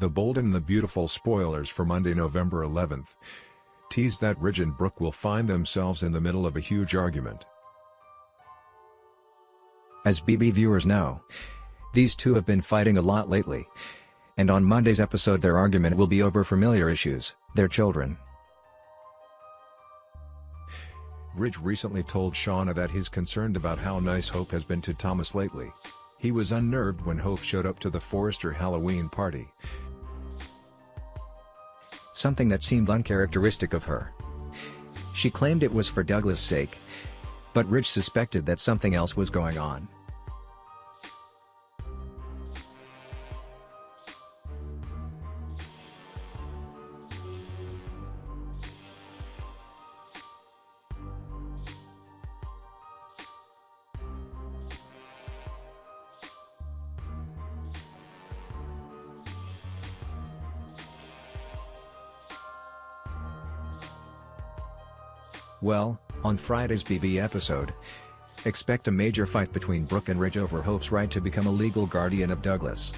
The Bold and the Beautiful spoilers for Monday, November 11th, tease that Ridge and Brooke will find themselves in the middle of a huge argument. As BB viewers know, these two have been fighting a lot lately, and on Monday's episode their argument will be over familiar issues, their children. Ridge recently told Shauna that he's concerned about how nice Hope has been to Thomas lately. He was unnerved when Hope showed up to the Forrester Halloween party, something that seemed uncharacteristic of her. She claimed it was for Douglas' sake, but Ridge suspected that something else was going on. Well, on Friday's BB episode, expect a major fight between Brooke and Ridge over Hope's right to become a legal guardian of Douglas.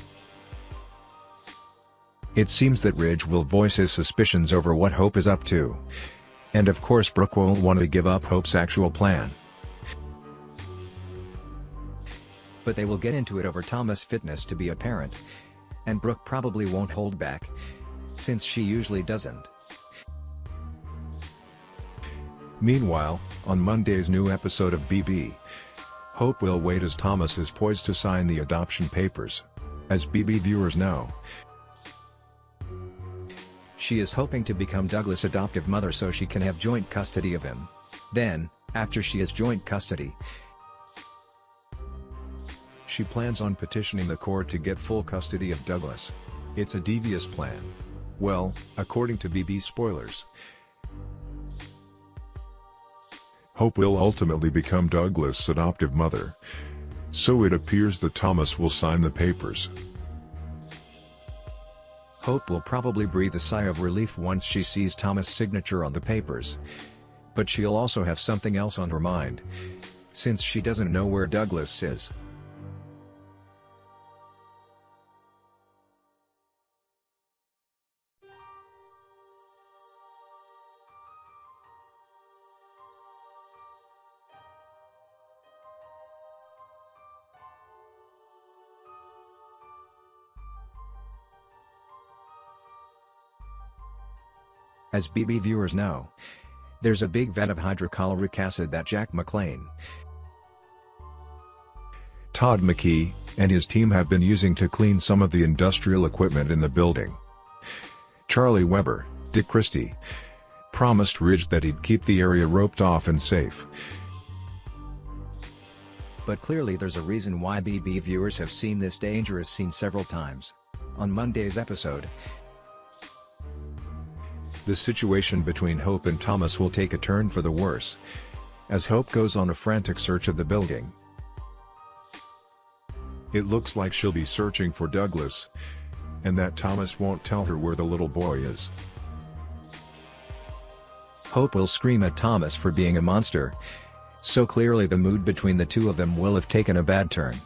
It seems that Ridge will voice his suspicions over what Hope is up to. And of course Brooke won't want to give up Hope's actual plan. But they will get into it over Thomas' fitness to be a parent. And Brooke probably won't hold back, since she usually doesn't. Meanwhile, on Monday's new episode of BB, Hope will wait as Thomas is poised to sign the adoption papers. As BB viewers know, she is hoping to become Douglas' adoptive mother so she can have joint custody of him. Then, after she has joint custody, she plans on petitioning the court to get full custody of Douglas. It's a devious plan. Well, according to BB spoilers, Hope will ultimately become Douglas' adoptive mother, so it appears that Thomas will sign the papers. Hope will probably breathe a sigh of relief once she sees Thomas' signature on the papers. But she'll also have something else on her mind, since she doesn't know where Douglas is. As BB viewers know, there's a big vat of hydrochloric acid that Jack McLean, Todd McKee, and his team have been using to clean some of the industrial equipment in the building. Charlie Weber, Dick Christie, promised Ridge that he'd keep the area roped off and safe. But clearly there's a reason why BB viewers have seen this dangerous scene several times. On Monday's episode, the situation between Hope and Thomas will take a turn for the worse, as Hope goes on a frantic search of the building. It looks like she'll be searching for Douglas, and that Thomas won't tell her where the little boy is. Hope will scream at Thomas for being a monster, so clearly the mood between the two of them will have taken a bad turn.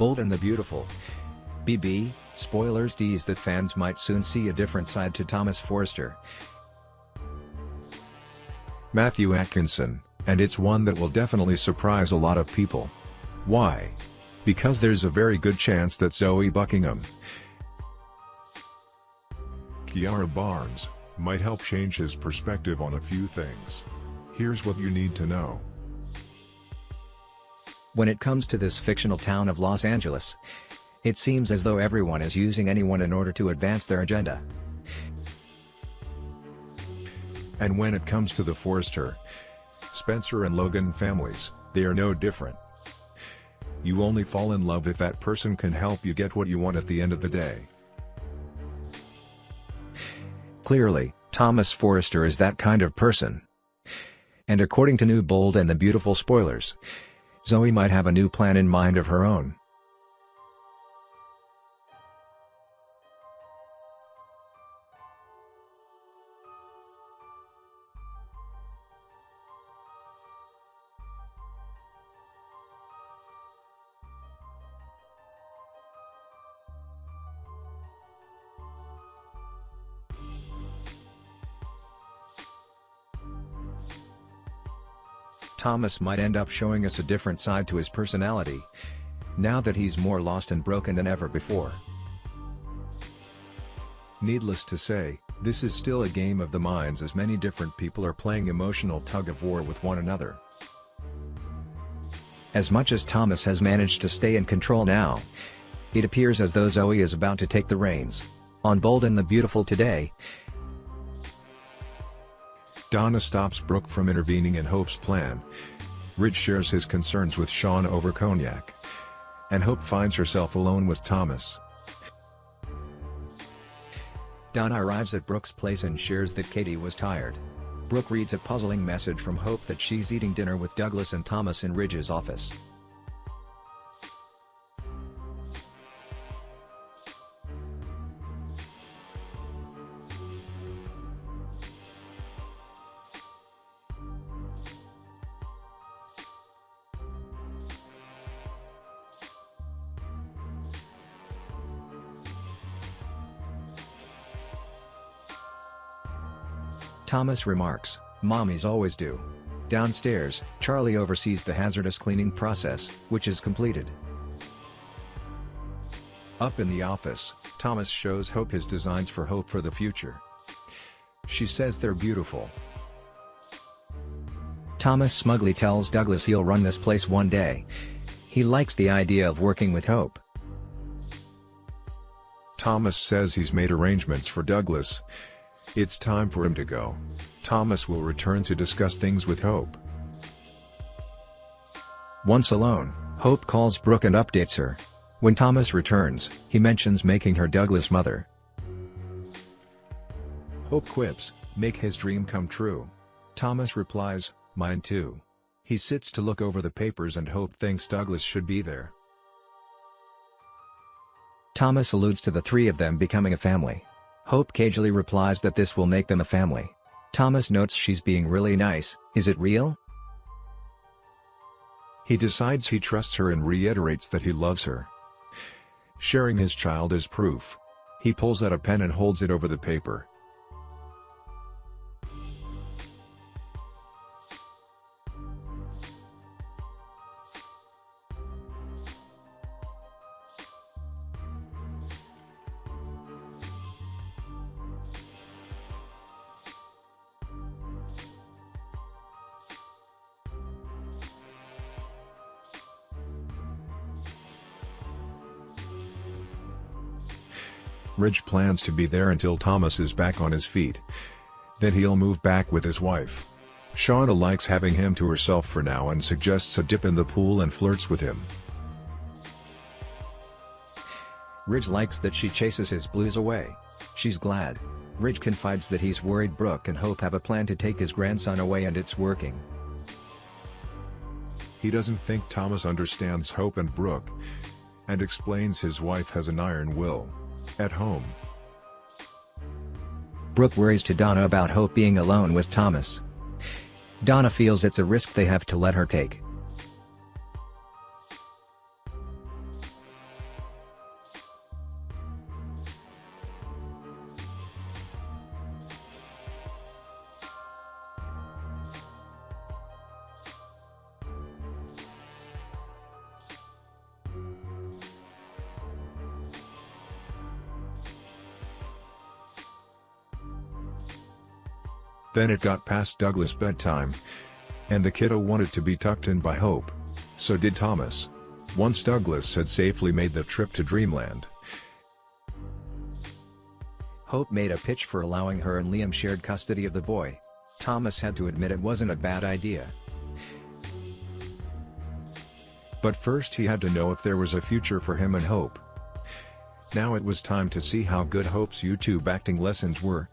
Bold and the Beautiful. BB, spoilers tease that fans might soon see a different side to Thomas Forrester. Matthew Atkinson, and it's one that will definitely surprise a lot of people. Why? Because there's a very good chance that Zoe Buckingham, Kiara Barnes, might help change his perspective on a few things. Here's what you need to know. When it comes to this fictional town of Los Angeles, it seems as though everyone is using anyone in order to advance their agenda. And when it comes to the Forrester, Spencer and Logan families, they are no different. You only fall in love if that person can help you get what you want at the end of the day. Clearly, Thomas Forrester is that kind of person. And according to New Bold and the Beautiful spoilers, Zoe might have a new plan in mind of her own. Thomas might end up showing us a different side to his personality, now that he's more lost and broken than ever before. Needless to say, this is still a game of the minds as many different people are playing emotional tug-of-war with one another. As much as Thomas has managed to stay in control now, it appears as though Zoe is about to take the reins. On Bold and the Beautiful today, Donna stops Brooke from intervening in Hope's plan. Ridge shares his concerns with Shauna over cognac. And Hope finds herself alone with Thomas. Donna arrives at Brooke's place and shares that Katie was tired. Brooke reads a puzzling message from Hope that she's eating dinner with Douglas and Thomas in Ridge's office. Thomas remarks, "Mommies always do." Downstairs, Charlie oversees the hazardous cleaning process, which is completed. Up in the office, Thomas shows Hope his designs for Hope for the future. She says they're beautiful. Thomas smugly tells Douglas he'll run this place one day. He likes the idea of working with Hope. Thomas says he's made arrangements for Douglas. It's time for him to go. Thomas will return to discuss things with Hope. Once alone, Hope calls Brooke and updates her. When Thomas returns, he mentions making her Douglas' mother. Hope quips, "Make his dream come true." Thomas replies, "Mine too." He sits to look over the papers and Hope thinks Douglas should be there. Thomas alludes to the three of them becoming a family. Hope cagily replies that this will make them a family. Thomas notes she's being really nice. Is it real? He decides he trusts her and reiterates that he loves her. Sharing his child is proof. He pulls out a pen and holds it over the paper. Ridge plans to be there until Thomas is back on his feet. Then he'll move back with his wife. Shauna likes having him to herself for now and suggests a dip in the pool and flirts with him. Ridge likes that she chases his blues away. She's glad. Ridge confides that he's worried Brooke and Hope have a plan to take his grandson away and it's working. He doesn't think Thomas understands Hope and Brooke, and explains his wife has an iron will. At home, Brooke worries to Donna about Hope being alone with Thomas. Donna feels it's a risk they have to let her take. Then it got past Douglas' bedtime, and the kiddo wanted to be tucked in by Hope. So did Thomas. Once Douglas had safely made the trip to Dreamland, Hope made a pitch for allowing her and Liam shared custody of the boy. Thomas had to admit it wasn't a bad idea. But first he had to know if there was a future for him and Hope. Now it was time to see how good Hope's YouTube acting lessons were.